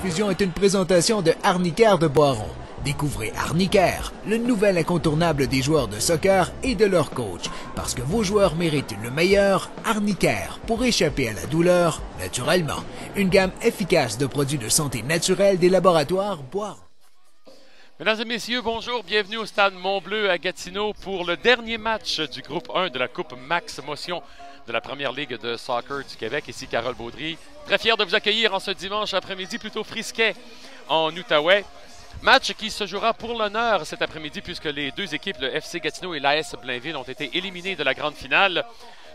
balado-diffusion est une présentation de Arnicare de Boiron. Découvrez Arnicare, le nouvel incontournable des joueurs de soccer et de leur coach. Parce que vos joueurs méritent le meilleur, Arnicare, pour échapper à la douleur, naturellement. Une gamme efficace de produits de santé naturelle des laboratoires Boiron. Mesdames et messieurs, bonjour, bienvenue au stade Mont-Bleu à Gatineau pour le dernier match du groupe 1 de la Coupe Max Motion de la Première Ligue de soccer du Québec. Ici Carole Baudry, très fier de vous accueillir en ce dimanche après-midi plutôt frisquet en Outaouais. Match qui se jouera pour l'honneur cet après-midi puisque les deux équipes, le FC Gatineau et l'AS Blainville, ont été éliminées de la grande finale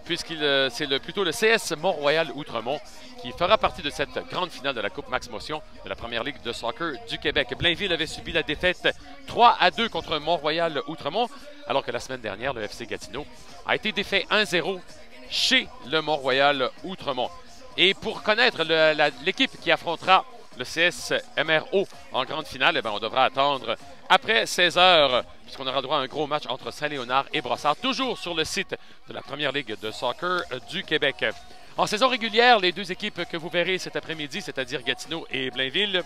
c'est plutôt le CS Mont-Royal-Outremont qui fera partie de cette grande finale de la Coupe Max Motion de la Première Ligue de soccer du Québec. Blainville avait subi la défaite 3-2 contre Mont-Royal-Outremont, alors que la semaine dernière, le FC Gatineau a été défait 1-0 chez le Mont-Royal-Outremont. Et pour connaître l'équipe qui affrontera le CS MRO en grande finale, on devra attendre après 16 heures, puisqu'on aura droit à un gros match entre Saint-Léonard et Brossard, toujours sur le site de la Première Ligue de soccer du Québec. En saison régulière, les deux équipes que vous verrez cet après-midi, c'est-à-dire Gatineau et Blainville,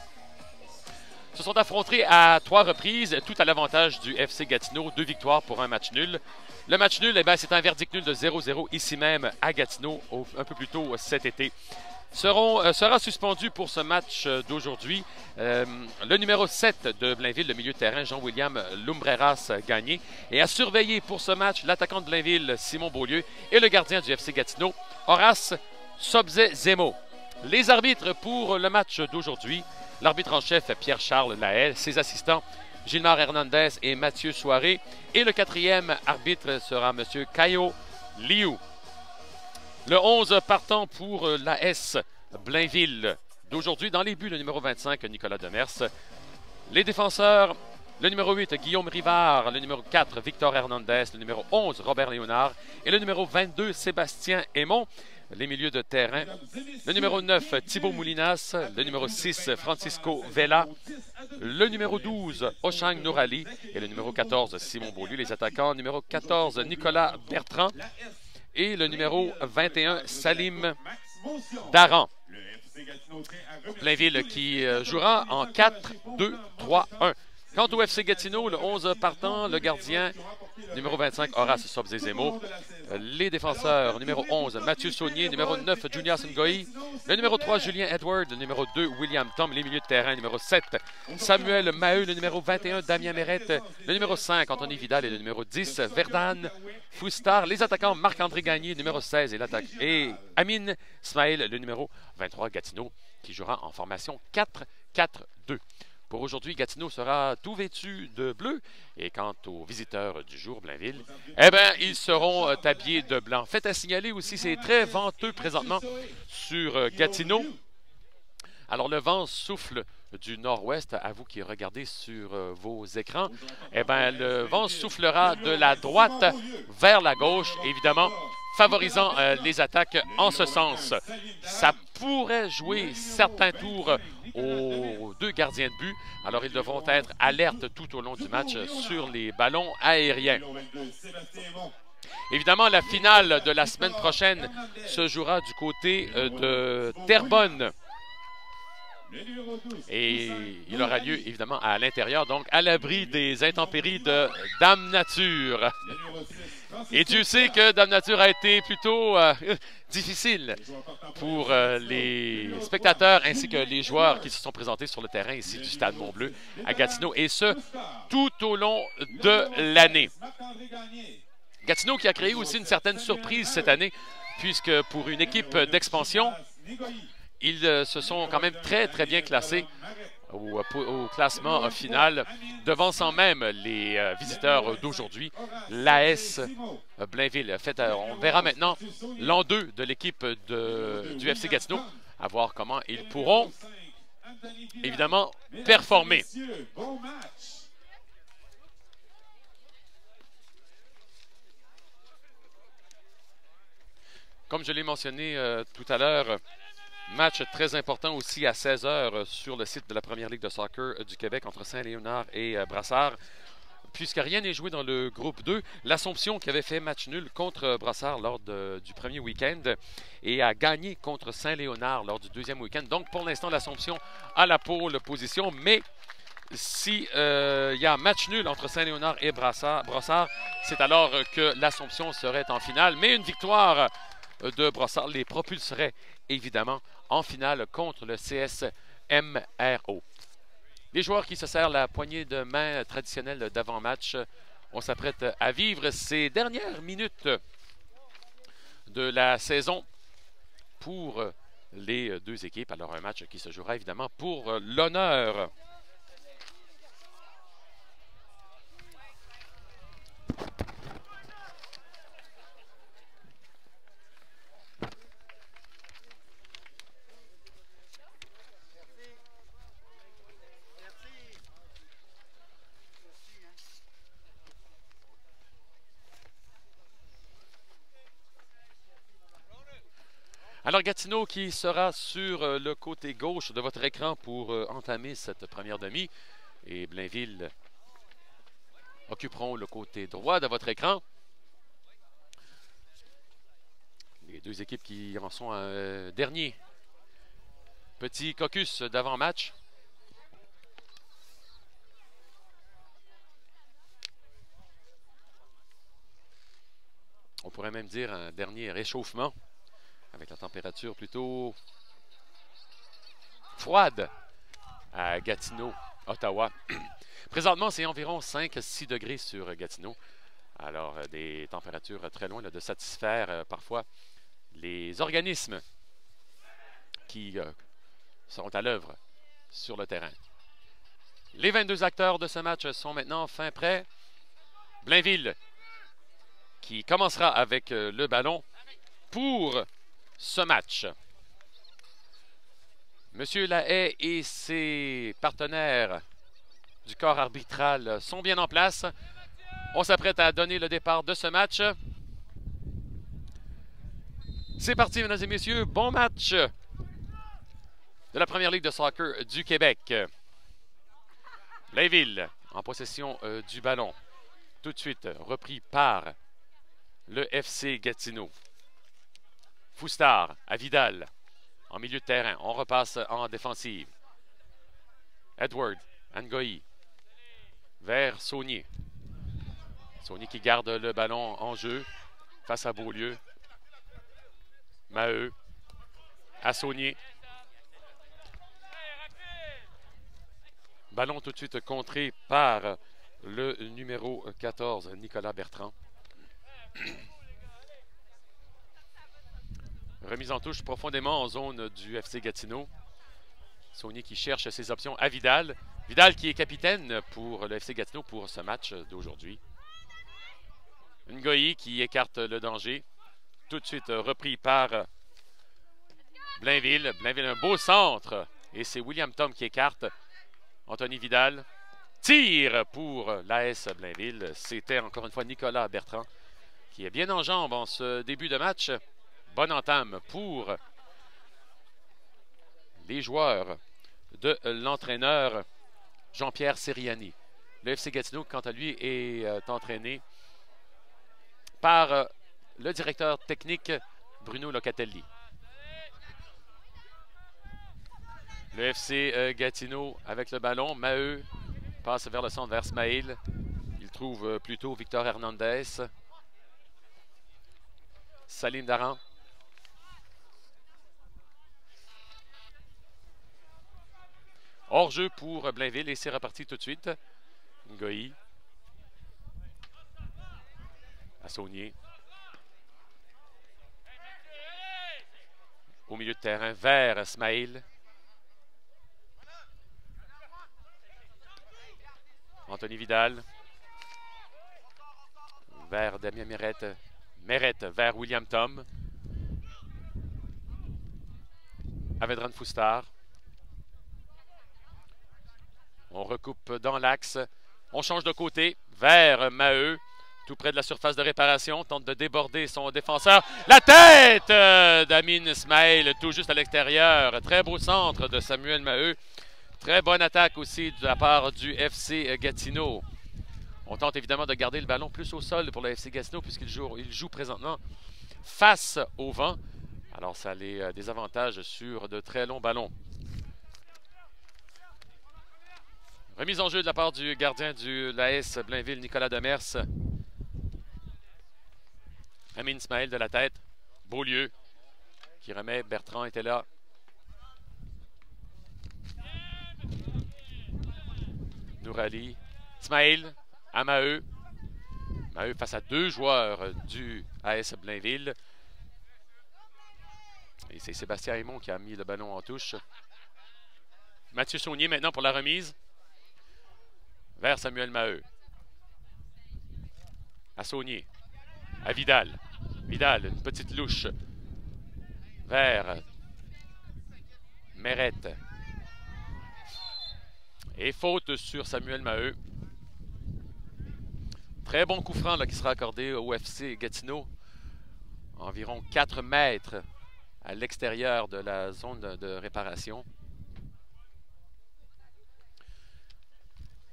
se sont affrontées à 3 reprises, tout à l'avantage du FC Gatineau, 2 victoires pour un match nul. Le match nul, c'est un verdict nul de 0-0 ici même à Gatineau, un peu plus tôt cet été. Sera suspendu pour ce match d'aujourd'hui le numéro 7 de Blainville, le milieu de terrain, Jean-William Lumbreras Gagné. Et à surveiller pour ce match, l'attaquant de Blainville, Simon Beaulieu, et le gardien du FC Gatineau, Horace Sobze-Zemo. Les arbitres pour le match d'aujourd'hui, l'arbitre en chef, Pierre-Charles Lahaye, ses assistants, Gilmar Hernandez et Mathieu Soiré. Et le quatrième arbitre sera M. Caio Liu. Le 11 partant pour l'AS Blainville d'aujourd'hui. Dans les buts, le numéro 25, Nicolas Demers. Les défenseurs, le numéro 8, Guillaume Rivard. Le numéro 4, Victor Hernandez. Le numéro 11, Robert Léonard. Et le numéro 22, Sébastien Aymon. Les milieux de terrain, le numéro 9, Thibaut Moulinas. Le numéro 6, Francisco Vela. Le numéro 12, Oshang Nourali. Et le numéro 14, Simon Beaulieu. Les attaquants, numéro 14, Nicolas Bertrand. Et le numéro 21, Salim Daran. Blainville qui jouera en 4-2-3-1. Quant au FC Gatineau, le 11 partant, le gardien, numéro 25, Horace Sobze-Zemo. Les défenseurs, numéro 11, Mathieu Saunier, numéro 9, Junior Ngoï. Le numéro 3, Julien Edward. Le numéro 2, William Tom. Les milieux de terrain, numéro 7, Samuel Maheu. Le numéro 21, Damien Mérette. Le numéro 5, Anthony Vidal. Et le numéro 10, Verdan Foustar. Les attaquants, Marc-André Gagné, numéro 16. Et Amine Smaïl, le numéro 23, Gatineau, qui jouera en formation 4-4-2. Pour aujourd'hui, Gatineau sera tout vêtu de bleu. Et quant aux visiteurs du jour, Blainville, ils seront habillés de blanc. Fait à signaler aussi, c'est très venteux présentement sur Gatineau. Alors, le vent souffle du nord-ouest. À vous qui regardez sur vos écrans, le vent soufflera de la droite vers la gauche, évidemment, favorisant les attaques en ce sens. Ça pourrait jouer certains tours aux deux gardiens de but. Alors, ils devront être alertes tout au long du match sur les ballons aériens. Évidemment, la finale de la semaine prochaine se jouera du côté de Terrebonne. Et il aura lieu, évidemment, à l'intérieur, donc à l'abri des intempéries de Dame Nature. Et Dieu sait que Dame Nature a été plutôt difficile pour les spectateurs ainsi que les joueurs qui se sont présentés sur le terrain ici du Stade Mont-Bleu à Gatineau, et ce, tout au long de l'année. Gatineau qui a créé aussi une certaine surprise cette année, puisque pour une équipe d'expansion, ils se sont quand même très bien classés au classement final, devançant même les visiteurs d'aujourd'hui, l'AS Blainville. En fait, on verra maintenant l'an 2 de l'équipe du FC Gatineau, à voir comment ils pourront, évidemment, performer. Comme je l'ai mentionné tout à l'heure, match très important aussi à 16 h sur le site de la Première Ligue de soccer du Québec entre Saint-Léonard et Brassard. puisque rien n'est joué dans le groupe 2. L'Assomption qui avait fait match nul contre Brossard lors du premier week-end et a gagné contre Saint-Léonard lors du deuxième week-end. Donc pour l'instant, l'Assomption a la pole position, mais si il y a match nul entre Saint-Léonard et Brossard, c'est alors que l'Assomption serait en finale. Mais une victoire de Brossard les propulserait évidemment en finale contre le CSMRO. Les joueurs qui se serrent la poignée de main traditionnelle d'avant-match, on s'apprête à vivre ces dernières minutes de la saison pour les deux équipes. Alors un match qui se jouera évidemment pour l'honneur. Alors Gatineau qui sera sur le côté gauche de votre écran pour entamer cette première demi. Et Blainville occuperont le côté droit de votre écran. Les deux équipes qui en sont un dernier petit caucus d'avant-match. On pourrait même dire un dernier réchauffement, avec la température plutôt froide à Gatineau, Ottawa. Présentement, c'est environ 5-6 degrés sur Gatineau. Alors, des températures très loin de satisfaire parfois les organismes qui sont à l'œuvre sur le terrain. Les 22 acteurs de ce match sont maintenant fin prêts. Blainville qui commencera avec le ballon pour ce match. Monsieur Lahaye et ses partenaires du corps arbitral sont bien en place. On s'apprête à donner le départ de ce match. C'est parti, mesdames et messieurs. Bon match de la Première Ligue de soccer du Québec. Blainville en possession du ballon. Tout de suite repris par le FC Gatineau. Foustard à Vidal en milieu de terrain. On repasse en défensive. Edward Ngoyi vers Saunier. Saunier qui garde le ballon en jeu face à Beaulieu. Maheu à Saunier. Ballon tout de suite contré par le numéro 14, Nicolas Bertrand. Remise en touche profondément en zone du FC Gatineau. Saunier qui cherche ses options à Vidal. Vidal qui est capitaine pour le FC Gatineau pour ce match d'aujourd'hui. Ngoyi qui écarte le danger. Tout de suite repris par Blainville. Blainville, un beau centre. Et c'est William Tom qui écarte. Anthony Vidal. Tire pour l'AS Blainville. C'était encore une fois Nicolas Bertrand qui est bien en jambes en ce début de match. Bonne entame pour les joueurs de l'entraîneur Jean-Pierre Seriani. Le FC Gatineau, quant à lui, est entraîné par le directeur technique Bruno Locatelli. Le FC Gatineau avec le ballon. Maheu passe vers le centre, vers Smaïl. Il trouve plutôt Victor Hernandez. Salim Daran. Hors-jeu pour Blainville et c'est reparti tout de suite. Ngoyi. À Saunier. Au milieu de terrain vers Smaïl. Anthony Vidal. Vers Damien Mérette. Mérette vers William Tom. Avedran Foustard. On recoupe dans l'axe. On change de côté vers Maheu. Tout près de la surface de réparation. Tente de déborder son défenseur. La tête d'Amin Ismail, tout juste à l'extérieur. Très beau centre de Samuel Maheu. Très bonne attaque aussi de la part du FC Gatineau. On tente évidemment de garder le ballon plus au sol pour le FC Gatineau puisqu'il joue présentement face au vent. Alors ça a des avantages sur de très longs ballons. Remise en jeu de la part du gardien de l'AS Blainville, Nicolas Demers. Amin Ismaël de la tête. Beaulieu qui remet. Bertrand était là. Nourali. Ismaël à Maheu. Maheu face à 2 joueurs du AS Blainville. Et c'est Sébastien Aymon qui a mis le ballon en touche. Mathieu Saunier maintenant pour la remise. Vers Samuel Maheu. À Saunier. À Vidal. Vidal, une petite louche. Vers Mérette. Et faute sur Samuel Maheu. Très bon coup franc là, qui sera accordé au FC Gatineau. Environ 4 mètres à l'extérieur de la zone de réparation.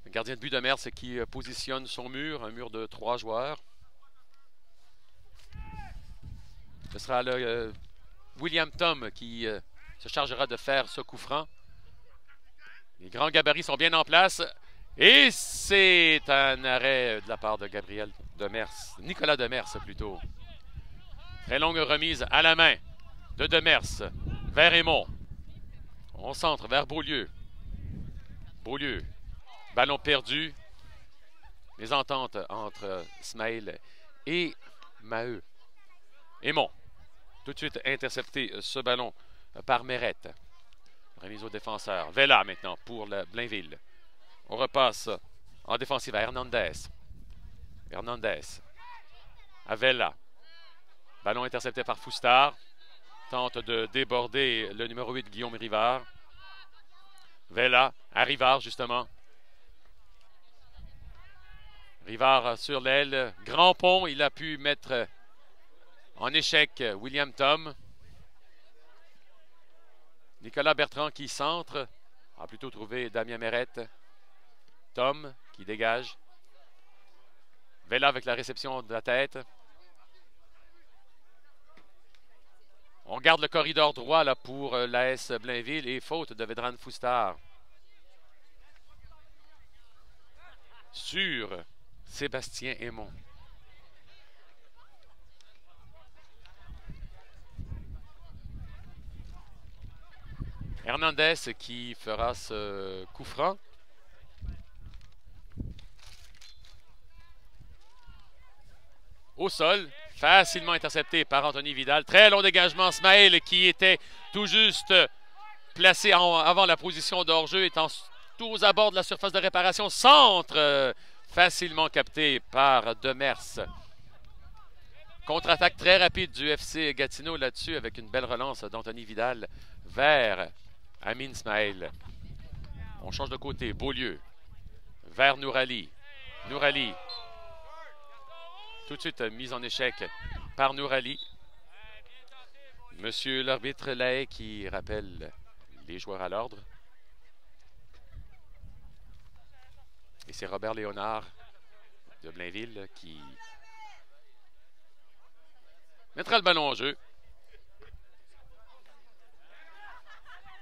Le gardien de but de Demers qui positionne son mur, un mur de 3 joueurs. Ce sera le William Tom qui se chargera de faire ce coup franc. Les grands gabarits sont bien en place. Et c'est un arrêt de la part de Gabriel Demers. Nicolas Demers plutôt. Très longue remise à la main de Demers vers Aymon. On centre vers Beaulieu. Beaulieu. Ballon perdu. Les ententes entre Ismaël et Maheu. Aymon. Tout de suite intercepté ce ballon par Mérette. Remise au défenseur. Vela maintenant pour le Blainville. On repasse en défensive à Hernandez. Hernandez. À Vela. Ballon intercepté par Foustard. Tente de déborder le numéro 8, Guillaume Rivard. Vela à Rivard, justement. Rivard sur l'aile. Grand pont, il a pu mettre en échec William Tom. Nicolas Bertrand qui centre. A plutôt trouvé Damien Mérette. Tom qui dégage. Vela avec la réception de la tête. On garde le corridor droit là, pour l'AS Blainville et faute de Vedran Foustard. Sur Sébastien Aymon. Hernandez qui fera ce coup franc. Au sol, facilement intercepté par Anthony Vidal. Très long dégagement. Ismaël qui était tout juste placé avant la position d'hors-jeu, étant tout aux abords de la surface de réparation. Centre facilement capté par Demers. Contre-attaque très rapide du FC Gatineau là-dessus avec une belle relance d'Anthony Vidal vers Amin Ismaël. On change de côté. Beaulieu vers Nourali. Nourali. Tout de suite mise en échec par Nourali. Monsieur l'arbitre Lahaye qui rappelle les joueurs à l'ordre. Et c'est Robert Léonard de Blainville qui mettra le ballon en jeu.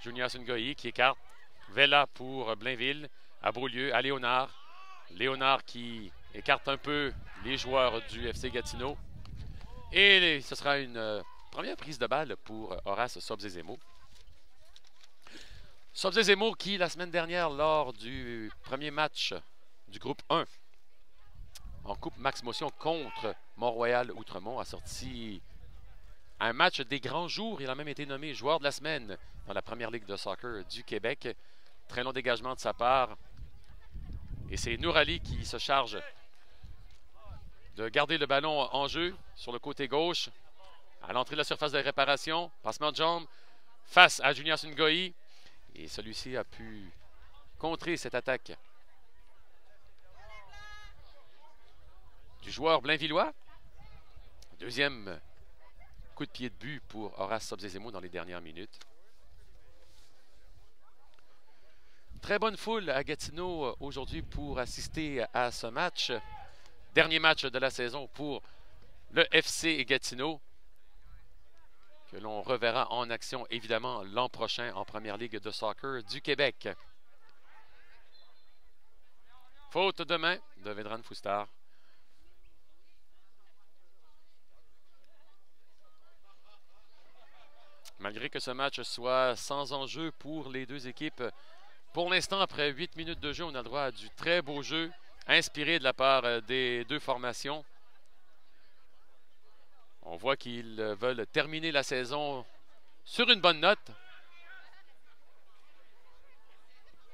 Junias Ngoyi qui écarte. Vela pour Blainville. À Beaulieu, à Léonard. Léonard qui écarte un peu les joueurs du FC Gatineau. Et ce sera une première prise de balle pour Horace Sobzezemo. Sobzezemo qui, la semaine dernière, lors du premier match du groupe 1 en Coupe Max Motion contre Mont-Royal Outremont, a sorti un match des grands jours. Il a même été nommé joueur de la semaine dans la première ligue de soccer du Québec. Très long dégagement de sa part. Et c'est Nourali qui se charge de garder le ballon en jeu sur le côté gauche. À l'entrée de la surface de réparation. Passement de jambe face à Junias Ngoyi. Et celui-ci a pu contrer cette attaque du joueur blainvillois. Deuxième coup de pied de but pour Horace Sobzezemo dans les dernières minutes. Très bonne foule à Gatineau aujourd'hui pour assister à ce match. Dernier match de la saison pour le FC Gatineau, que l'on reverra en action évidemment l'an prochain en Première Ligue de soccer du Québec. Faute de main de Vedran Foustar. Malgré que ce match soit sans enjeu pour les deux équipes, pour l'instant, après 8 minutes de jeu, on a le droit à du très beau jeu, inspiré de la part des deux formations. On voit qu'ils veulent terminer la saison sur une bonne note.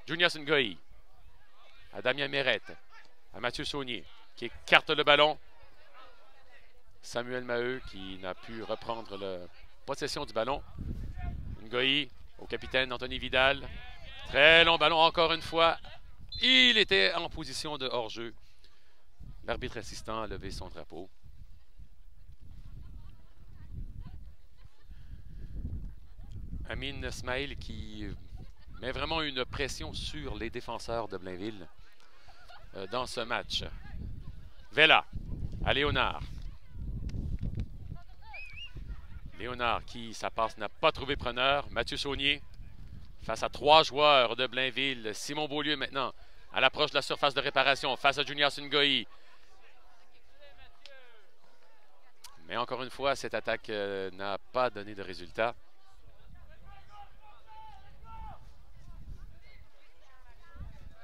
Junias Ngoï à Damien Mérette, à Mathieu Saunier qui écarte le ballon. Samuel Maheu qui n'a pu reprendre la possession du ballon. Ngoï au capitaine Anthony Vidal. Très long ballon encore une fois. Il était en position de hors-jeu. L'arbitre assistant a levé son drapeau. Amin Smail qui met vraiment une pression sur les défenseurs de Blainville dans ce match. Vela à Léonard. Léonard qui, sa passe n'a pas trouvé preneur. Mathieu Saunier face à 3 joueurs de Blainville. Simon Beaulieu maintenant à l'approche de la surface de réparation face à Junias Ngoï. Mais encore une fois, cette attaque n'a pas donné de résultat.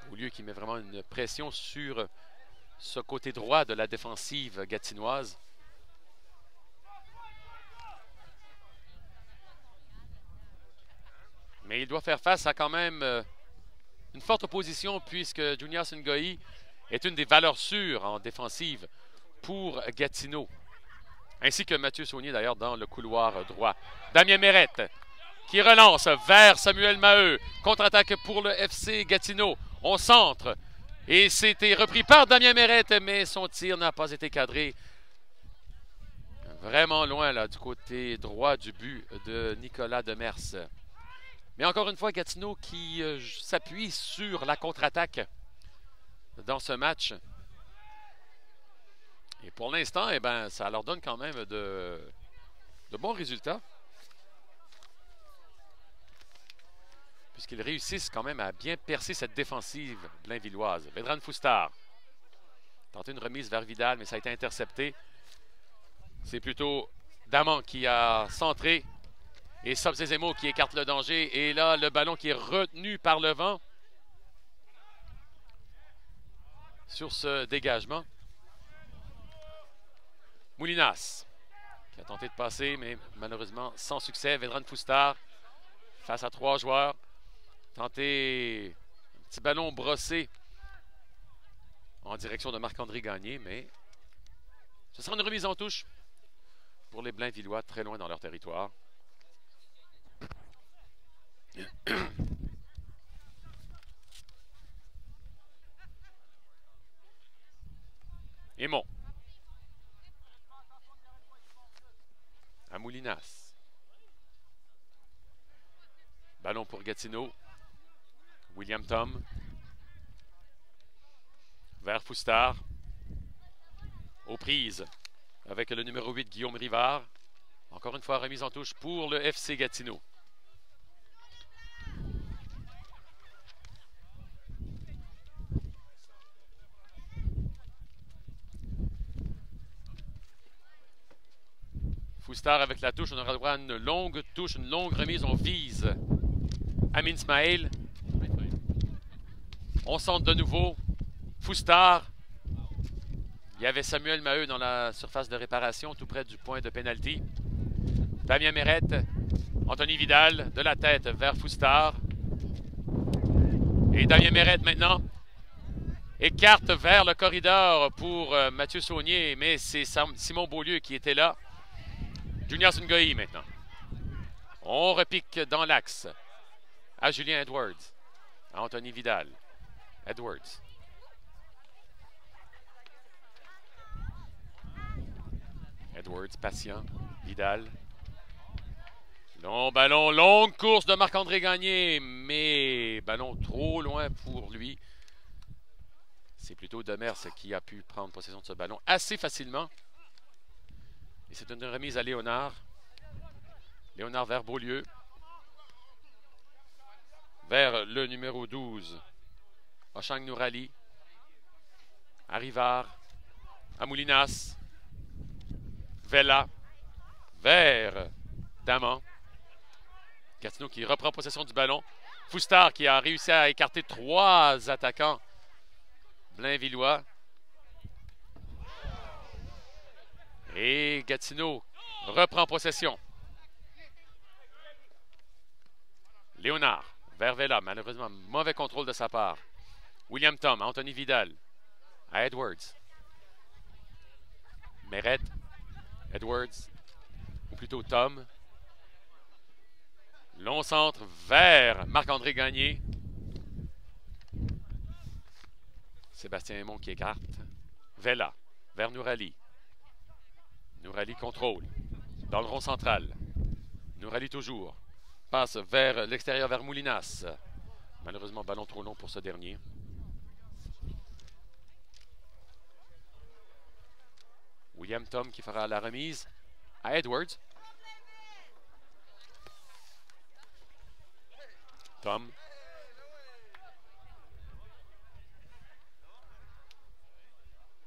Beaulieu qui met vraiment une pression sur ce côté droit de la défensive gatinoise. Mais il doit faire face à quand même une forte opposition puisque Junias Ngoï est une des valeurs sûres en défensive pour Gatineau. Ainsi que Mathieu Saunier d'ailleurs dans le couloir droit. Damien Mérette qui relance vers Samuel Maheu. Contre-attaque pour le FC Gatineau. On centre. Et c'était repris par Damien Mérette, mais son tir n'a pas été cadré. Vraiment loin là du côté droit du but de Nicolas Demers. Mais encore une fois, Gatineau qui s'appuie sur la contre-attaque dans ce match. Et pour l'instant, eh ben, ça leur donne quand même de bons résultats. Puisqu'ils réussissent quand même à bien percer cette défensive blainvilloise. Vedran Foustar tenté une remise vers Vidal, mais ça a été intercepté. C'est plutôt Daman qui a centré. Et Sobzezemo qui écarte le danger. Et là, le ballon qui est retenu par le vent. Sur ce dégagement. Moulinas qui a tenté de passer, mais malheureusement sans succès. Vedran Foustar face à 3 joueurs. Tenté un petit ballon brossé en direction de Marc-André Gagné, mais ce sera une remise en touche pour les Blainvillois très loin dans leur territoire. Aymon à Moulinas. Ballon pour Gatineau. William Tom vers Foustar. Aux prises avec le numéro 8 Guillaume Rivard. Encore une fois remise en touche pour le FC Gatineau. Foustar avec la touche, on aura droit à une longue touche, une longue remise, on vise Amin Smail. On centre de nouveau. Foustar. Il y avait Samuel Maheu dans la surface de réparation, tout près du point de pénalty. Damien Mérette. Anthony Vidal de la tête vers Foustar. Et Damien Mérette maintenant écarte vers le corridor pour Mathieu Saunier, mais c'est Simon Beaulieu qui était là. Junias Ngoï maintenant. On repique dans l'axe à Julien Edwards, à Anthony Vidal. Edwards. Edwards, patient. Vidal. Long ballon, longue course de Marc-André Gagné, mais ballon trop loin pour lui. C'est plutôt Demers qui a pu prendre possession de ce ballon assez facilement. Et c'est une remise à Léonard. Léonard vers Beaulieu. Vers le numéro 12. Ochang Nourali. À Rivard. À Moulinas. Vela. Vers Daman. Gatineau qui reprend possession du ballon. Foustard qui a réussi à écarter 3 attaquants Blainvillois. Et Gatineau reprend possession. Léonard vers Vela. Malheureusement, mauvais contrôle de sa part. William Tom, Anthony Vidal. À Edwards. Meret. Edwards. Ou plutôt Tom. Long centre vers Marc-André Gagné. Sébastien Aymon qui écarte. Vela vers Nourali. Nourali contrôle. Dans le rond central. Nourali toujours. Passe vers l'extérieur vers Moulinas. Malheureusement, ballon trop long pour ce dernier. William Tom qui fera la remise à Edwards. Tom.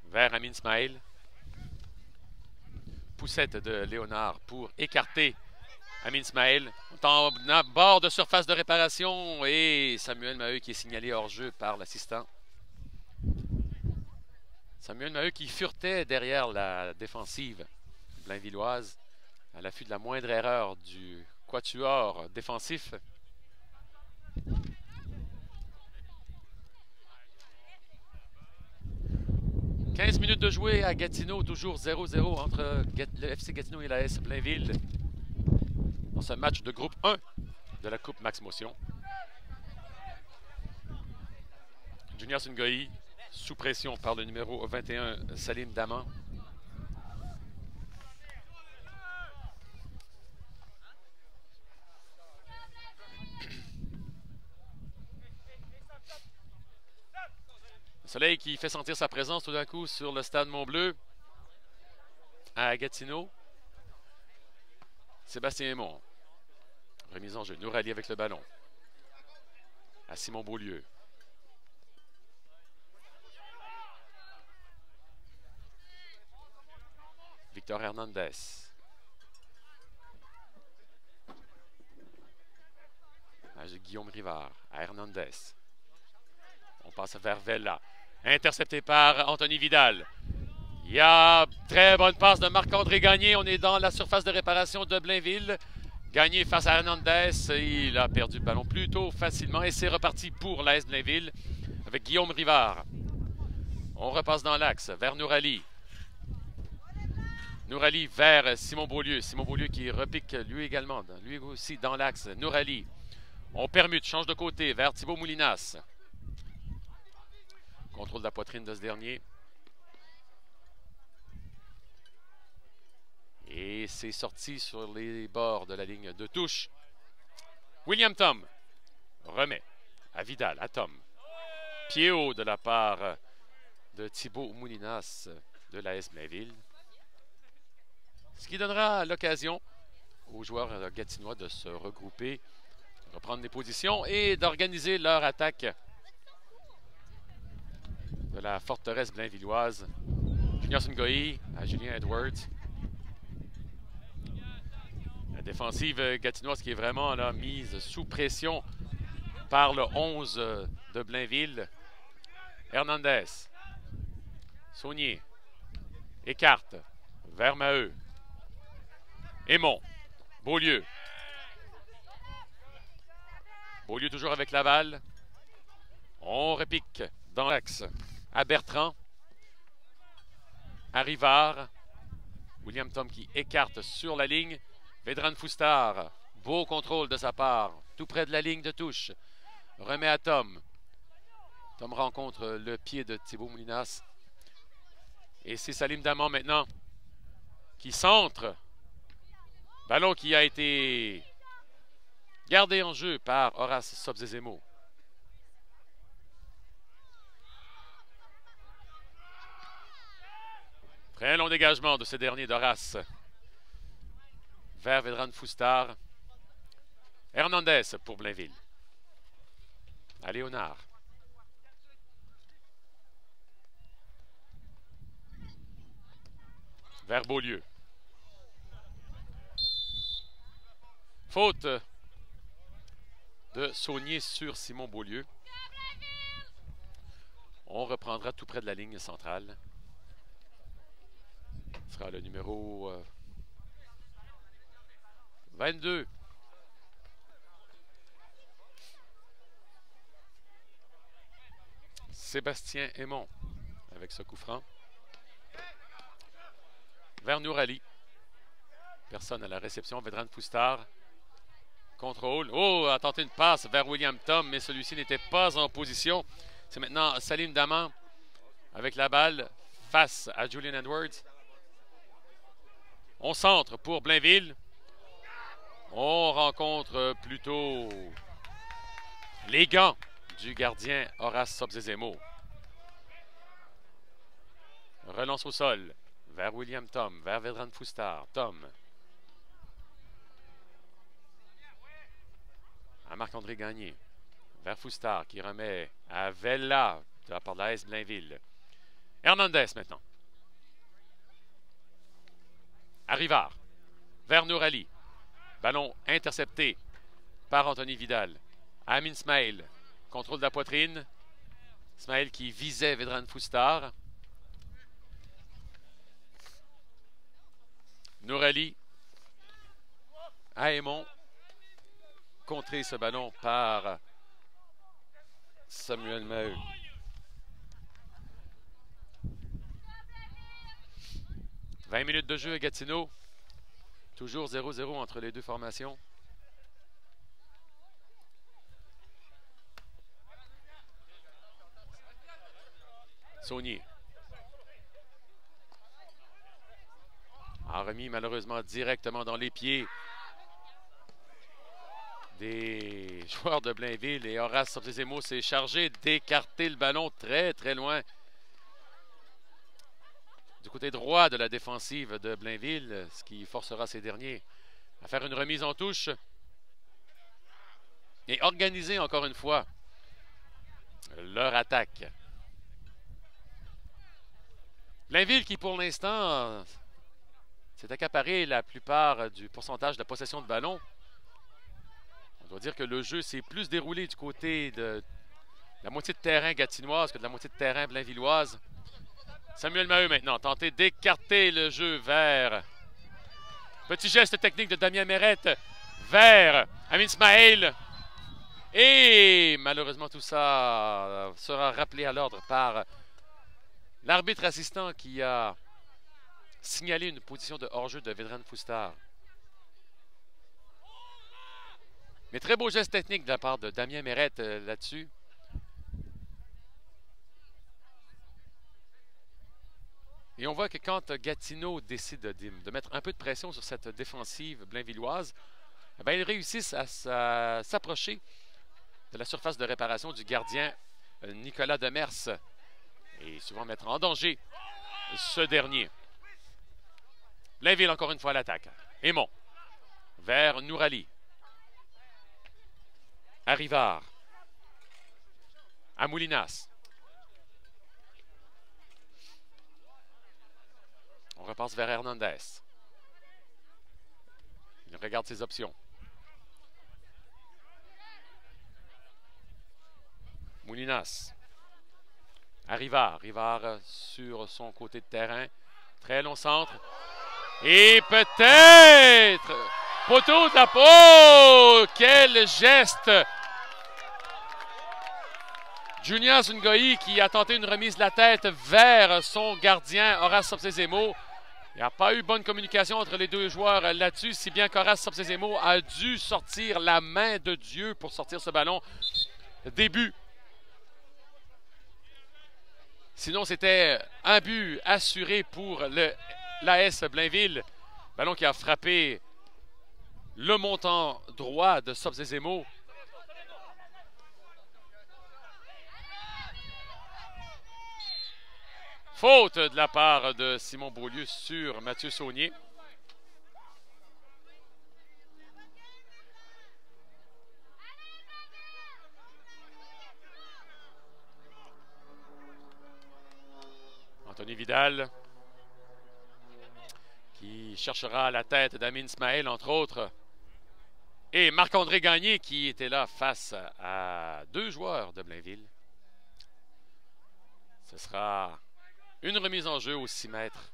Vers Amin Smail. Poussette de Léonard pour écarter Amin Smail. En bord de surface de réparation et Samuel Maheu qui est signalé hors jeu par l'assistant. Samuel Maheu qui furetait derrière la défensive blainvilloise à l'affût de la moindre erreur du quatuor défensif. « 15 minutes de jouer à Gatineau, toujours 0-0 entre le FC Gatineau et la AS Blainville dans ce match de groupe 1 de la Coupe Max Motion. Junior Ngoï, sous pression par le numéro 21, Salim Daman. Le soleil qui fait sentir sa présence tout d'un coup sur le stade Mont-Bleu à Gatineau. Sébastien Aymon. Remise en jeu. Nourali avec le ballon. À Simon Beaulieu. Victor Hernandez. À Guillaume Rivard. À Hernandez. On passe vers Vela. Intercepté par Anthony Vidal. Il y a très bonne passe de Marc-André Gagné. On est dans la surface de réparation de Blainville. Gagné face à Hernandez. Il a perdu le ballon plutôt facilement. Et c'est reparti pour l'AS Blainville avec Guillaume Rivard. On repasse dans l'axe vers Nourali. Nourali vers Simon Beaulieu. Simon Beaulieu qui repique lui également. Lui aussi dans l'axe. Nourali. On permute, change de côté vers Thibaut Moulinas. Contrôle de la poitrine de ce dernier. Et c'est sorti sur les bords de la ligne de touche. William Tom remet à Vidal, à Tom. Pied haut de la part de Thibaut Moulinas de l'AS Blainville. Ce qui donnera l'occasion aux joueurs gatinois de se regrouper, de reprendre des positions et d'organiser leur attaque de la forteresse blainvilloise. Junior Ngoï à Julien Edwards. La défensive gatinoise qui est vraiment là, mise sous pression par le 11 de Blainville. Hernandez. Saunier. Écarte. Vers Maheu. Aymon. Beaulieu. Beaulieu toujours avec Laval. On repique dans l'axe. À Bertrand. À Rivard. William Tom qui écarte sur la ligne. Vedran Foustard. Beau contrôle de sa part. Tout près de la ligne de touche. Remet à Tom. Tom rencontre le pied de Thibaut Moulinas. Et c'est Salim Daman maintenant qui centre. Ballon qui a été Gardé en jeu par Horace Sobzezemo. Très long dégagement de ce dernier d'Horace. Vers Vedran Foustar. Hernandez pour Blainville. À Léonard. Vers Beaulieu. Faute de Saunier sur Simon Beaulieu. On reprendra tout près de la ligne centrale. Ce sera le numéro 22. Sébastien Aymon avec ce coup franc. Vers Nourali. Personne à la réception. Vedran Foustar. Contrôle. Oh, a tenté une passe vers William Tom, mais celui-ci n'était pas en position. C'est maintenant Salim Daman avec la balle face à Julian Edwards. On centre pour Blainville. On rencontre plutôt les gants du gardien Horace Sobzezemo. Relance au sol vers William Tom, vers Vedran Foustar. Tom. À Marc-André Gagné. Vers Foustar qui remet à Vella de la part de la S Blainville. Hernandez maintenant. À Rivard. Vers Nourali. Ballon intercepté par Anthony Vidal. Amin Smail. Contrôle de la poitrine. Smail qui visait Vedran Foustar. Nourali. À Aymon. Contrer ce ballon par Samuel Maheu. « 20 minutes de jeu à Gatineau. Toujours 0-0 entre les deux formations. Saunier. A remis malheureusement directement dans les pieds des joueurs de Blainville. Et Horace Sobzezemo s'est chargé d'écarter le ballon très très loin du côté droit de la défensive de Blainville, ce qui forcera ces derniers à faire une remise en touche et organiser encore une fois leur attaque. Blainville qui pour l'instant s'est accaparé la plupart du pourcentage de la possession de ballon. On doit dire que le jeu s'est plus déroulé du côté de la moitié de terrain gatinoise que de la moitié de terrain blainvilloise. Samuel Maheu maintenant, tenter d'écarter le jeu vers... Petit geste technique de Damien Mérette vers Amin Smail. Et malheureusement tout ça sera rappelé à l'ordre par l'arbitre assistant qui a signalé une position de hors-jeu de Vedran Foustar. Mais très beau geste technique de la part de Damien Mérette là-dessus. Et on voit que quand Gatineau décide de mettre un peu de pression sur cette défensive blainvilloise, eh bien, ils réussissent à s'approcher de la surface de réparation du gardien Nicolas Demers et souvent mettre en danger ce dernier. Blainville encore une fois à l'attaque. Aymon vers Nourali. À Rivard. À Moulinas. On repasse vers Hernandez. Il regarde ses options. Moulinas. À Rivard. Rivard sur son côté de terrain. Très long centre. Et peut-être poteau de la peau. Quel geste! Junias Ngoyi qui a tenté une remise de la tête vers son gardien Horace Sobzezemo. Il n'y a pas eu bonne communication entre les deux joueurs là-dessus, si bien qu'Horace Sobzezemo a dû sortir la main de Dieu pour sortir ce ballon. Début. Sinon, c'était un but assuré pour l'AS Blainville. Ballon qui a frappé le montant droit de Sobzezemo. Faute de la part de Simon Beaulieu sur Mathieu Saunier. Anthony Vidal qui cherchera la tête d'Amin Ismaël, entre autres. Et Marc-André Gagné qui était là face à deux joueurs de Blainville. Ce sera une remise en jeu au 6 mètres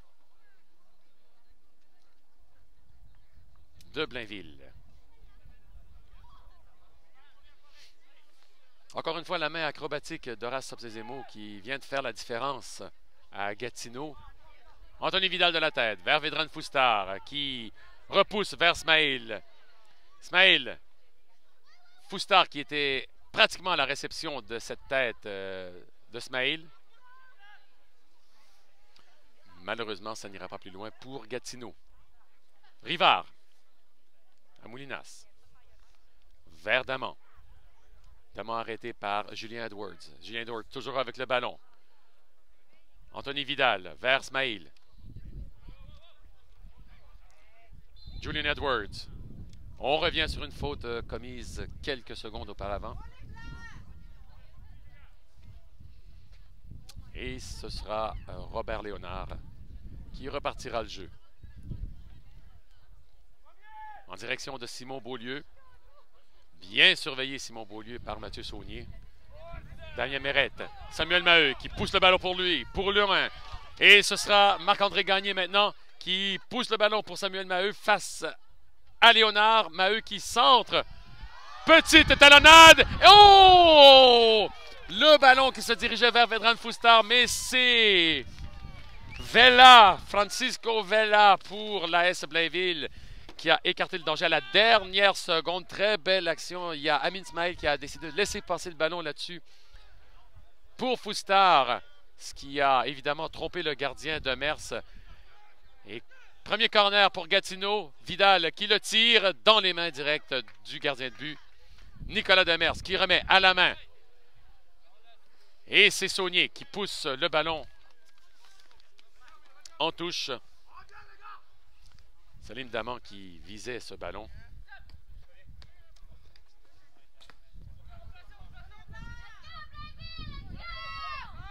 de Blainville. Encore une fois, la main acrobatique d'Horace Sobzezemo qui vient de faire la différence à Gatineau. Anthony Vidal de la tête vers Vedran Foustar qui repousse vers Smaïl. Smaïl. Foustar qui était pratiquement à la réception de cette tête de Smaïl. Malheureusement, ça n'ira pas plus loin pour Gatineau. Rivard. À Moulinas. Vers Daman. Daman arrêté par Julien Edwards. Julien Edwards toujours avec le ballon. Anthony Vidal vers Smaïl. Julien Edwards. On revient sur une faute commise quelques secondes auparavant. Et ce sera Robert Léonard qui repartira le jeu. En direction de Simon Beaulieu. Bien surveillé Simon Beaulieu par Mathieu Saunier. Damien Mérette. Samuel Maheu qui pousse le ballon pour lui, pour Lurin. Et ce sera Marc-André Gagné maintenant qui pousse le ballon pour Samuel Maheu face à Léonard. Maheu qui centre. Petite talonnade. Oh! Le ballon qui se dirigeait vers Vedran Foustar, mais c'est Vela, Francisco Vela pour l'AS Blainville qui a écarté le danger à la dernière seconde. Très belle action. Il y a Amin Ismaël qui a décidé de laisser passer le ballon là-dessus pour Foustar, ce qui a évidemment trompé le gardien de Mers. Et premier corner pour Gatineau. Vidal qui le tire dans les mains directes du gardien de but. Nicolas Demers qui remet à la main. Et c'est Saunier qui pousse le ballon en touche. Salim Daman qui visait ce ballon.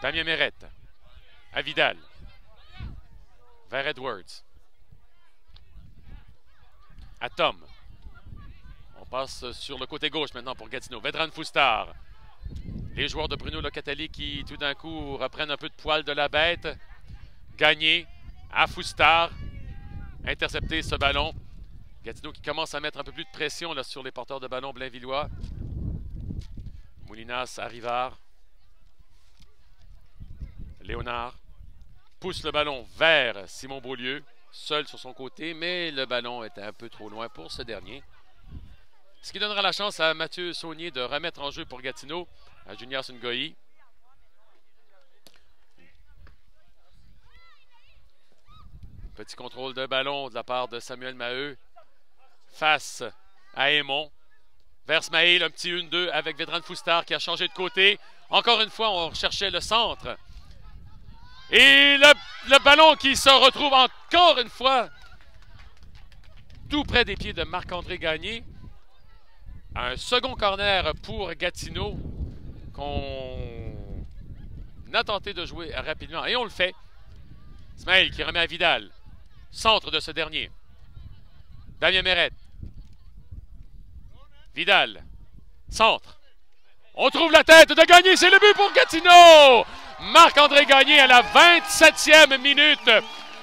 Damien Mérette à Vidal. Vers Edwards. À Tom. On passe sur le côté gauche maintenant pour Gatineau. Vedran Foustar. Les joueurs de Bruno Locatelli qui tout d'un coup reprennent un peu de poil de la bête. Gagné à Foustar. Intercepter ce ballon. Gatineau qui commence à mettre un peu plus de pression là, sur les porteurs de ballon blainvillois. Moulinas à Rivard. Léonard pousse le ballon vers Simon Beaulieu, seul sur son côté, mais le ballon était un peu trop loin pour ce dernier. Ce qui donnera la chance à Mathieu Saunier de remettre en jeu pour Gatineau, à Junior Sungoyi. Petit contrôle de ballon de la part de Samuel Maheu face à Aymon. Vers Smaïl, un petit 1-2 avec Vedran Foustar qui a changé de côté. Encore une fois, on cherchait le centre. Et le ballon qui se retrouve encore une fois tout près des pieds de Marc-André Gagné. Un second corner pour Gatineau qu'on a tenté de jouer rapidement. Et on le fait. Smaïl qui remet à Vidal. Centre de ce dernier. Damien Mérette. Vidal. Centre. On trouve la tête de Gagné. C'est le but pour Gatineau. Marc-André Gagné à la 27e minute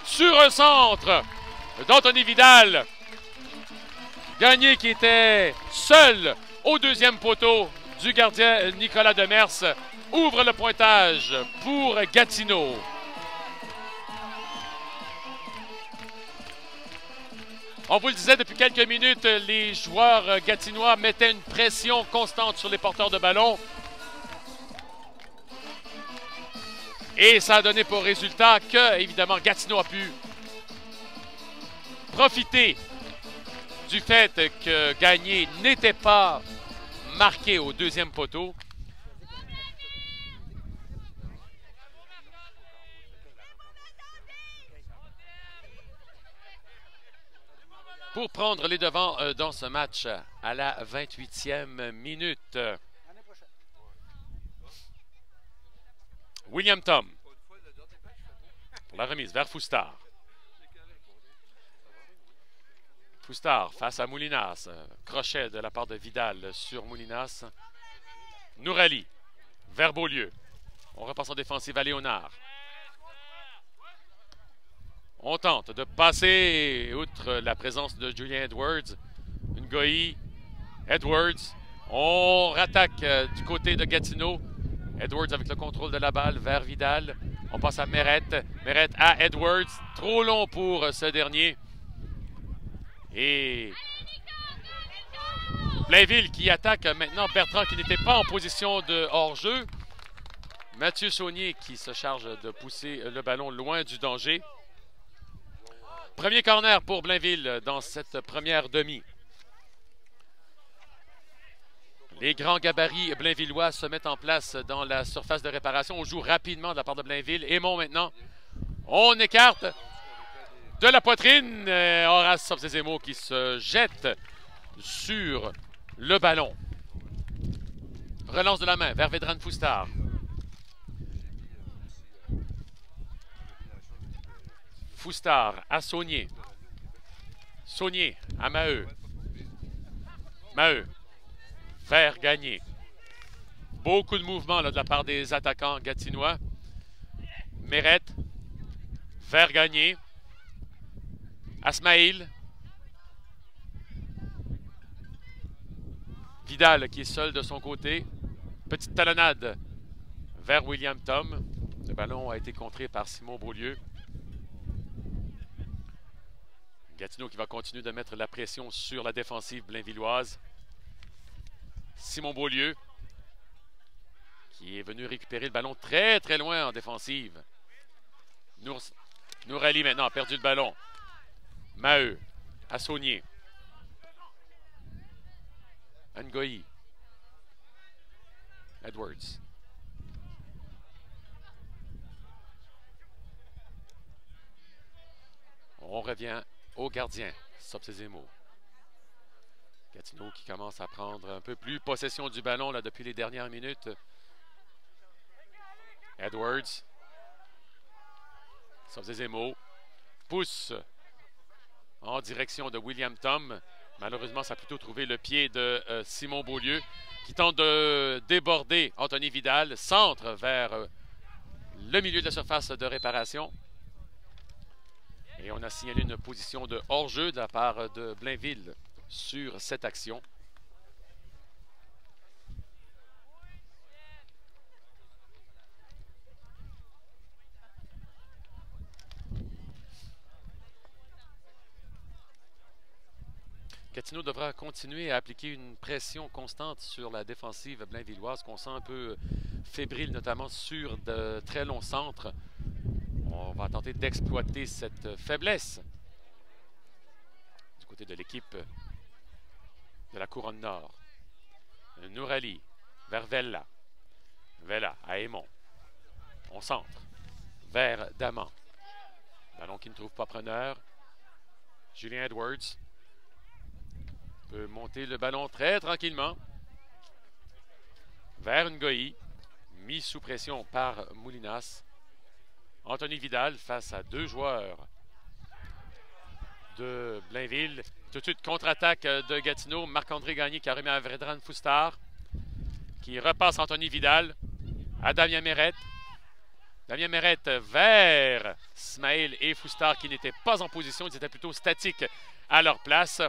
sur un centre d'Anthony Vidal. Gagné qui était seul au deuxième poteau du gardien Nicolas Demers ouvre le pointage pour Gatineau. On vous le disait depuis quelques minutes, les joueurs gatinois mettaient une pression constante sur les porteurs de ballon. Et ça a donné pour résultat que, évidemment, Gatineau a pu profiter du fait que Gagné n'était pas marqué au deuxième poteau. Pour prendre les devants dans ce match à la 28e minute. William Tom pour la remise vers Foustard. Foustard face à Moulinas. Crochet de la part de Vidal sur Moulinas. Nourali vers Beaulieu. On repasse en défensive à Léonard. On tente de passer outre la présence de Julien Edwards. Ngoï, Edwards. On rattaque du côté de Gatineau. Edwards avec le contrôle de la balle vers Vidal. On passe à Meret. Meret à Edwards. Trop long pour ce dernier. Et Blainville qui attaque maintenant Bertrand qui n'était pas en position de hors-jeu. Mathieu Saunier qui se charge de pousser le ballon loin du danger. Premier corner pour Blainville dans cette première demi. Les grands gabarits blainvillois se mettent en place dans la surface de réparation. On joue rapidement de la part de Blainville. Aimont maintenant. On écarte de la poitrine. Horace Sobzezemo qui se jette sur le ballon. Relance de la main vers Vedran Foustard. Foustard à Saunier. Saunier à Maheu. Maheu vers Gagné. Beaucoup de mouvements là, de la part des attaquants gatinois. Meret vers Gagné. Asmaïl. Vidal qui est seul de son côté. Petite talonnade vers William Tom. Le ballon a été contré par Simon Beaulieu. Gatineau qui va continuer de mettre la pression sur la défensive blainvilloise. Simon Beaulieu qui est venu récupérer le ballon très très loin en défensive. Nourali maintenant a perdu le ballon. Maheu à Saunier. Ngoï. Edwards. On revient au gardien, Sobzezemo. Gatineau qui commence à prendre un peu plus possession du ballon là, depuis les dernières minutes. Edwards. Sobzezemo pousse en direction de William Tom. Malheureusement, ça a plutôt trouvé le pied de Simon Beaulieu qui tente de déborder Anthony Vidal. Centre vers le milieu de la surface de réparation. Et on a signalé une position de hors-jeu de la part de Blainville sur cette action. Gatineau devra continuer à appliquer une pression constante sur la défensive blainvilloise qu'on sent un peu fébrile, notamment sur de très longs centres. On va tenter d'exploiter cette faiblesse du côté de l'équipe de la Couronne Nord. Nourali vers Vella. Vella à Aymon. On centre vers Daman. Ballon qui ne trouve pas preneur. Julien Edwards peut monter le ballon très tranquillement vers Ngoï. Mis sous pression par Moulinas. Anthony Vidal face à deux joueurs de Blainville. Tout de suite, contre-attaque de Gatineau. Marc-André Gagné qui a remis à Vedran Foustard. Qui repasse Anthony Vidal à Damien Meret. Damien Meret vers Smaïl et Foustard qui n'étaient pas en position. Ils étaient plutôt statiques à leur place.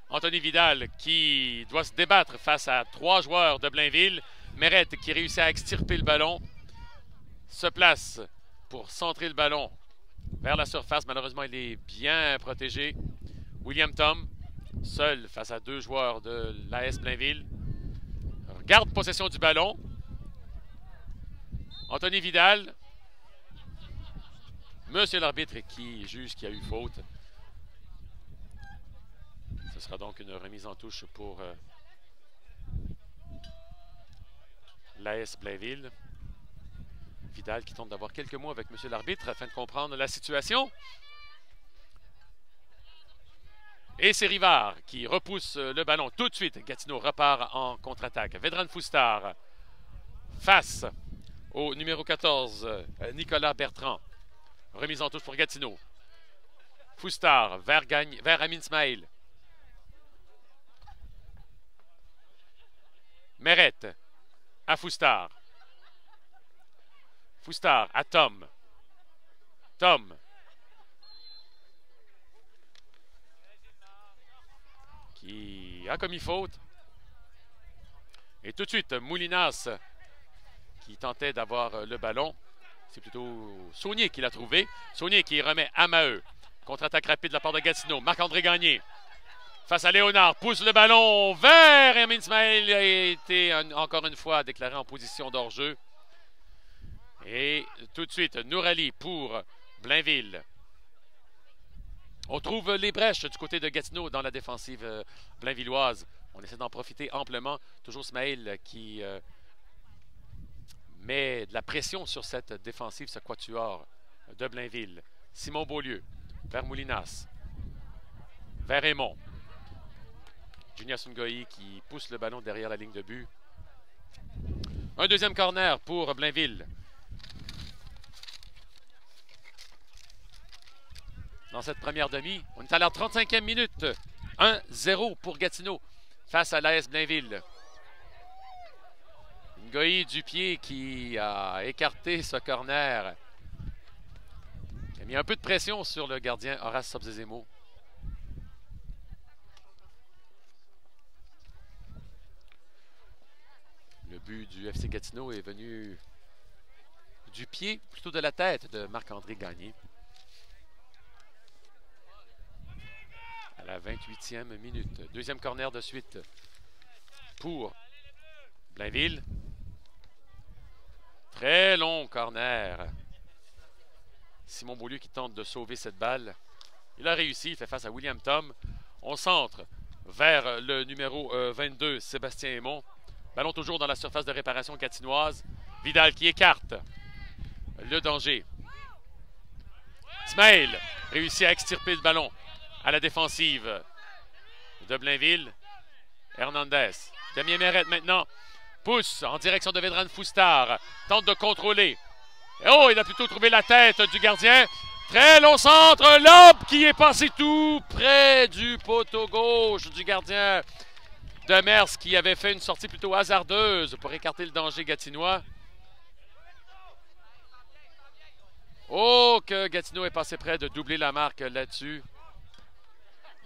Anthony Vidal qui doit se débattre face à trois joueurs de Blainville. Meret qui réussit à extirper le ballon. Se place pour centrer le ballon vers la surface. Malheureusement, il est bien protégé. William Tom, seul face à deux joueurs de l'AS Blainville. Garde possession du ballon. Anthony Vidal. Monsieur l'arbitre qui juge qu'il y a eu faute. sera donc une remise en touche pour l'AS Blainville. Vidal qui tente d'avoir quelques mots avec M. l'arbitre afin de comprendre la situation. Et c'est Rivard qui repousse le ballon tout de suite. Gatineau repart en contre-attaque. Vedran Foustar face au numéro 14, Nicolas Bertrand. Remise en touche pour Gatineau. Foustar vers Amin Smail. Meret à Foustar. Foustar à Tom. Tom. Qui a commis faute. Et tout de suite, Moulinas qui tentait d'avoir le ballon. C'est plutôt Saunier qui l'a trouvé. Saunier qui remet à Maheu. Contre-attaque rapide de la part de Gatineau. Marc-André Gagné. Face à Léonard. Pousse le ballon vers Amin Smail. A été encore une fois déclaré en position d'hors-jeu. Et tout de suite, Nourali pour Blainville. On trouve les brèches du côté de Gatineau dans la défensive blainvilloise. On essaie d'en profiter amplement. Toujours Smail qui met de la pression sur cette défensive, ce quatuor de Blainville. Simon Beaulieu vers Moulinas. Vers Raymond. Junias Ngoyi qui pousse le ballon derrière la ligne de but. Un deuxième corner pour Blainville. Dans cette première demi, on est à la 35e minute. 1-0 pour Gatineau face à l'AS Blainville. Ngoyi du pied qui a écarté ce corner. Il a mis un peu de pression sur le gardien Horace Sobzezemo. Le but du FC Gatineau est venu du pied, plutôt de la tête de Marc-André Gagné. À la 28e minute. Deuxième corner de suite pour Blainville. Très long corner. Simon Beaulieu qui tente de sauver cette balle. Il a réussi, il fait face à William Tom. On centre vers le numéro 22, Sébastien Aymon. Ballon toujours dans la surface de réparation gatinoise. Vidal qui écarte le danger. Smail réussit à extirper le ballon à la défensive de Blainville. Hernandez. Damien Meret maintenant pousse en direction de Vedran Foustar. Tente de contrôler. Oh, il a plutôt trouvé la tête du gardien. Très long centre. Lob qui est passé tout près du poteau gauche du gardien Demers qui avait fait une sortie plutôt hasardeuse pour écarter le danger gatinois. Oh, que Gatineau est passé près de doubler la marque là-dessus.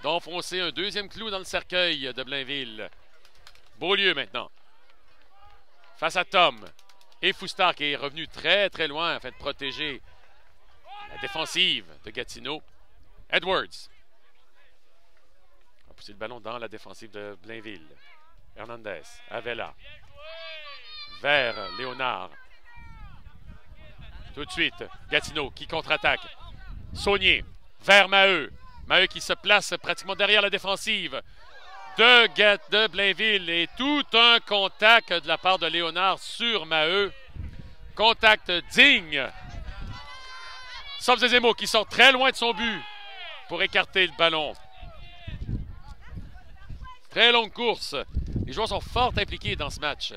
D'enfoncer un deuxième clou dans le cercueil de Blainville. Beaulieu maintenant. Face à Tom. Et Foustar qui est revenu très très loin afin de protéger la défensive de Gatineau. Edwards. A poussé le ballon dans la défensive de Blainville. Hernandez. Avella. Vers Léonard. Tout de suite, Gatineau qui contre-attaque. Saunier. Vers Maheu. Maheu qui se place pratiquement derrière la défensive de Blainville. Et tout un contact de la part de Léonard sur Maheu. Contact digne. Sobzezemo qui sort très loin de son but pour écarter le ballon. Très longue course. Les joueurs sont fort impliqués dans ce match.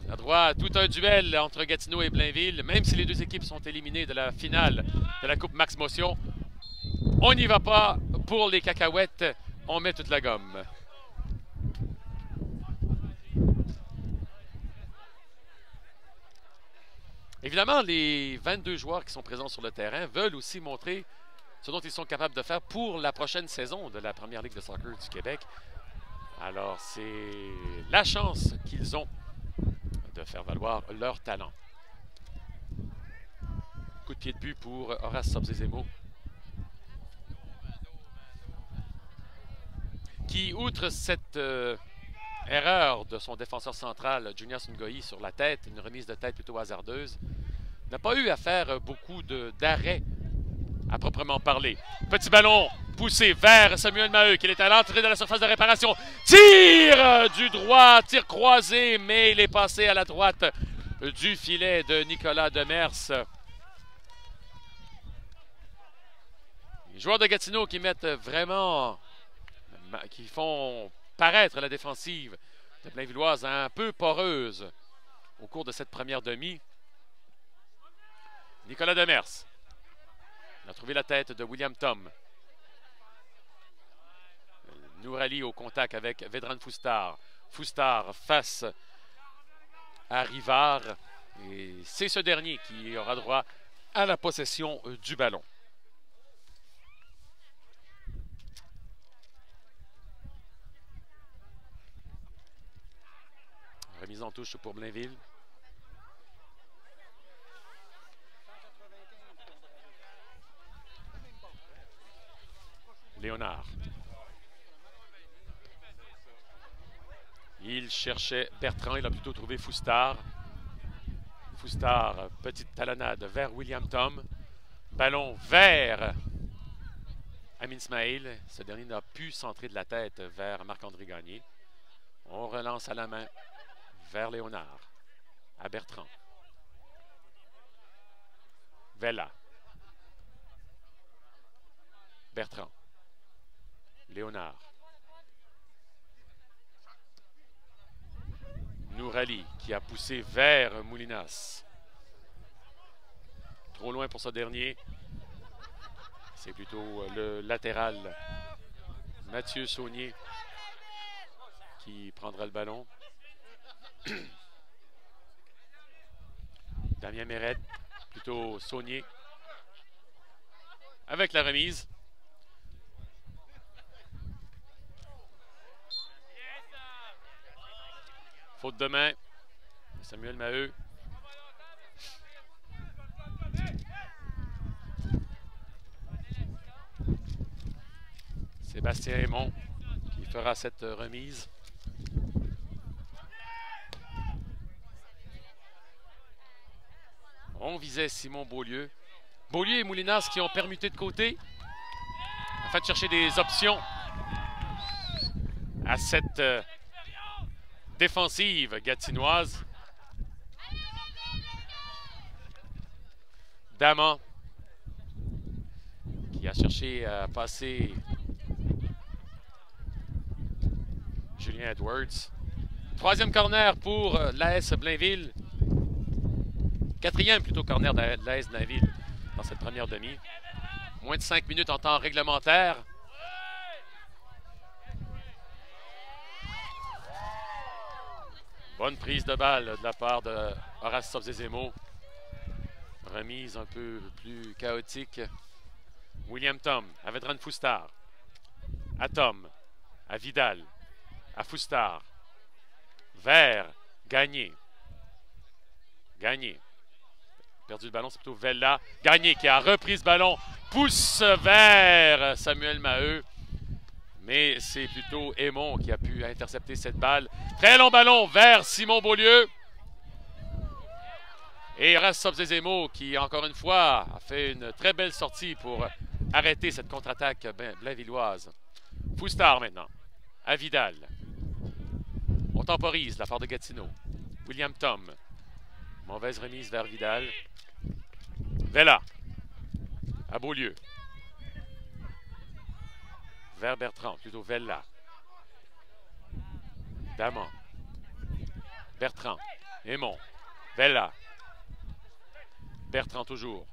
On a droit à tout un duel entre Gatineau et Blainville. Même si les deux équipes sont éliminées de la finale de la Coupe Max Motion, on n'y va pas pour les cacahuètes. On met toute la gomme. Évidemment, les 22 joueurs qui sont présents sur le terrain veulent aussi montrer ce dont ils sont capables de faire pour la prochaine saison de la Première Ligue de soccer du Québec. Alors, c'est la chance qu'ils ont de faire valoir leur talent. Coup de pied de but pour Horace Sobzezemo, qui, outre cette erreur de son défenseur central, Junias Ngoyi, sur la tête, une remise de tête plutôt hasardeuse, n'a pas eu à faire beaucoup d'arrêts à proprement parler. Petit ballon poussé vers Samuel Maheu, qui est à l'entrée de la surface de réparation. Tir du droit, tir croisé, mais il est passé à la droite du filet de Nicolas Demers. Les joueurs de Gatineau qui mettent vraiment, qui font paraître la défensive de Blainvilloise un peu poreuse au cours de cette première demi. Nicolas Demers a trouvé la tête de William Tom. Nourali au contact avec Vedran Foustar. Foustar face à Rivard. Et c'est ce dernier qui aura droit à la possession du ballon. Remise en touche pour Blainville. Léonard. Il cherchait Bertrand, il a plutôt trouvé Foustar. Foustar, petite talonnade vers William Tom. Ballon vers Amin Smaïl. Ce dernier n'a pu centrer de la tête vers Marc-André Gagné. On relance à la main vers Léonard. À Bertrand. Vella. Bertrand. Léonard. Nourali qui a poussé vers Moulinas. Trop loin pour ce dernier. C'est plutôt le latéral Mathieu Saunier qui prendra le ballon. Damien Méret, plutôt Saunier. Avec la remise. Faute de main. Samuel Maheu. Sébastien Aymon qui fera cette remise. On visait Simon Beaulieu. Beaulieu et Moulinas qui ont permuté de côté afin de chercher des options à cette défensive gatinoise. Daman qui a cherché à passer Julien Edwards. Troisième corner pour l'AS Blainville. Quatrième plutôt corner de l'AS Blainville dans cette première demi. Moins de 5 minutes en temps réglementaire. Bonne prise de balle de la part de Horace Sobzezemo. Remise un peu plus chaotique. William Tom à Vedran Foustar. À Tom. À Vidal. À Foustar. Vers Gagné. Gagné. Perdu le ballon, c'est plutôt Vella. Gagné qui a repris ce ballon. Pousse vers Samuel Maheu. Mais c'est plutôt Aymon qui a pu intercepter cette balle. Très long ballon vers Simon Beaulieu. Et Horace Sobzezemo qui, encore une fois, a fait une très belle sortie pour arrêter cette contre-attaque blainvilloise. Foustar maintenant. À Vidal. On temporise la part de Gatineau. William Tom. Mauvaise remise vers Vidal. Vella. À Beaulieu. Vers Bertrand, plutôt Vella. Daman. Bertrand. Aymon. Vella. Bertrand toujours.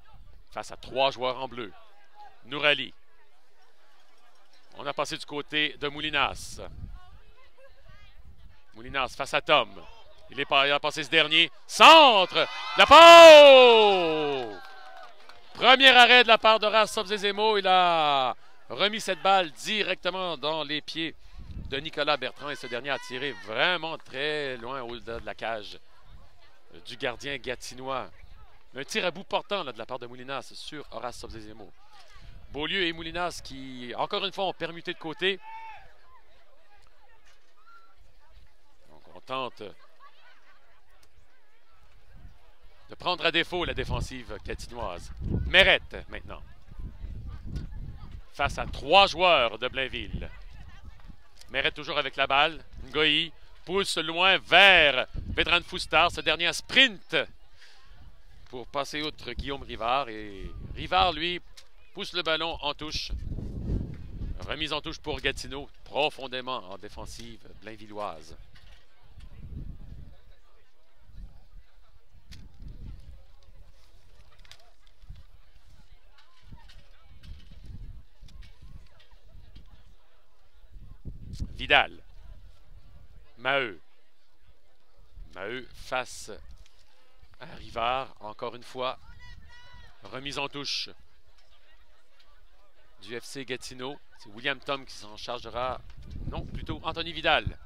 Face à 3 joueurs en bleu. Nourali. On a passé du côté de Moulinas. Moulinas face à Tom. Il a passé ce dernier. Centre! La pau! Premier arrêt de la part d'Horace Sobzezemo. Il a remis cette balle directement dans les pieds de Nicolas Bertrand. Et ce dernier a tiré vraiment très loin au-delà de la cage du gardien gatinois. Un tir à bout portant là, de la part de Moulinas sur Horace Sobzezemo. Beaulieu et Moulinas qui, encore une fois, ont permuté de côté. Donc on tente de prendre à défaut la défensive gatinoise. Méret maintenant. face à 3 joueurs de Blainville. Mérite toujours avec la balle. Ngoï pousse loin vers Vedran Foustar. Ce dernier sprint pour passer outre Guillaume Rivard. Et Rivard, lui, pousse le ballon en touche. Remise en touche pour Gatineau, profondément en défensive blainvilloise. Vidal. Maheu. Maheu face à Rivard, encore une fois. Remise en touche du FC Gatineau. C'est William Tom qui s'en chargera. Non, plutôt Anthony Vidal.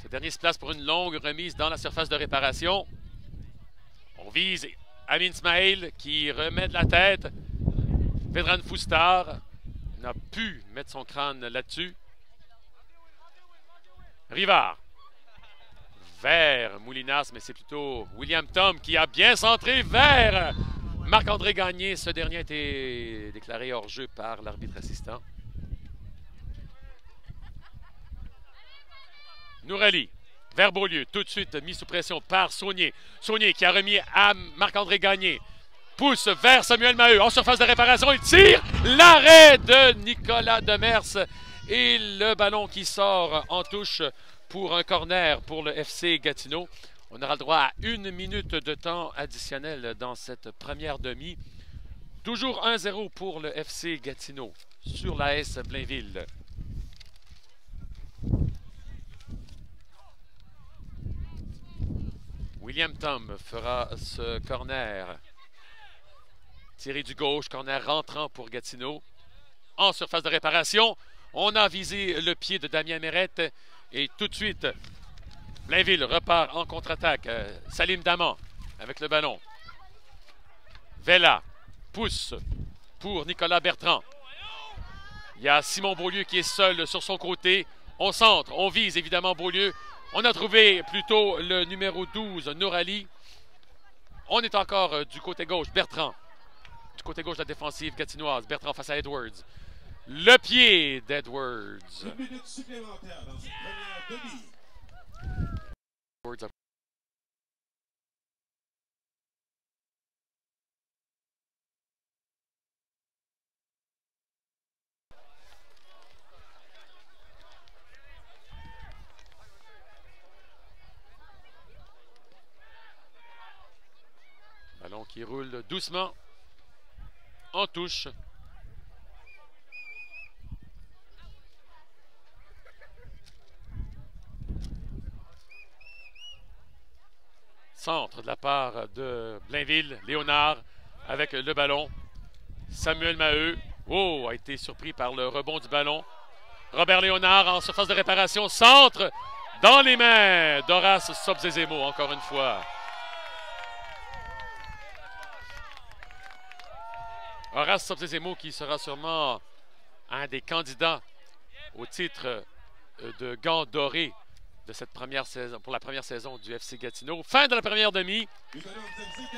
Ce dernier se place pour une longue remise dans la surface de réparation. On vise Amin Smail qui remet de la tête. Vedran Foustar n'a pu mettre son crâne là-dessus. Rivard. Vers Moulinas, mais c'est plutôt William Tom qui a bien centré vers Marc-André Gagné. Ce dernier a été déclaré hors-jeu par l'arbitre assistant. Nourali, vers Beaulieu, tout de suite mis sous pression par Saunier. Saunier qui a remis à Marc-André Gagné. Pousse vers Samuel Maheu en surface de réparation. Il tire l'arrêt de Nicolas Demers et le ballon qui sort en touche pour un corner pour le FC Gatineau. On aura le droit à 1 minute de temps additionnel dans cette première demi. Toujours 1-0 pour le FC Gatineau sur l'AS Blainville. William Tom fera ce corner. Tiré du gauche, corner rentrant pour Gatineau. En surface de réparation, on a visé le pied de Damien Mérette. Et tout de suite, Blainville repart en contre-attaque. Salim Daman avec le ballon. Vela pousse pour Nicolas Bertrand. Il y a Simon Beaulieu qui est seul sur son côté. On centre, on vise évidemment Beaulieu. On a trouvé plutôt le numéro 12, Nourali. On est encore du côté gauche, Bertrand. Du côté gauche de la défensive gatinoise, Bertrand face à Edwards. Le pied d'Edwards. 1 minute supplémentaire dans cette première demi. Edwards. Ballon qui roule doucement en touche. Centre de la part de Blainville. Léonard avec le ballon. Samuel Maheu. Oh, a été surpris par le rebond du ballon. Robert Léonard en surface de réparation. Centre dans les mains d'Horace Sobzezemo, encore une fois. Horace Sobzezemo qui sera sûrement un des candidats au titre de gant doré de cette première saison, pour la première saison du FC Gatineau. Fin de la première demi.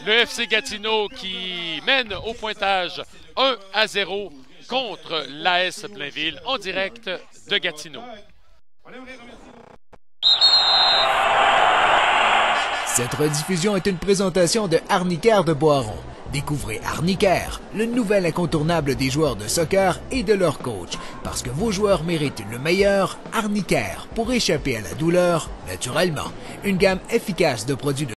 Le FC Gatineau qui mène au pointage 1-0 contre l'AS Blainville en direct de Gatineau. Cette rediffusion est une présentation de Arniquaire de Boiron. Découvrez Arniquaire, le nouvel incontournable des joueurs de soccer et de leur coach. Parce que vos joueurs méritent le meilleur, Arniquaire, pour échapper à la douleur, naturellement. Une gamme efficace de produits de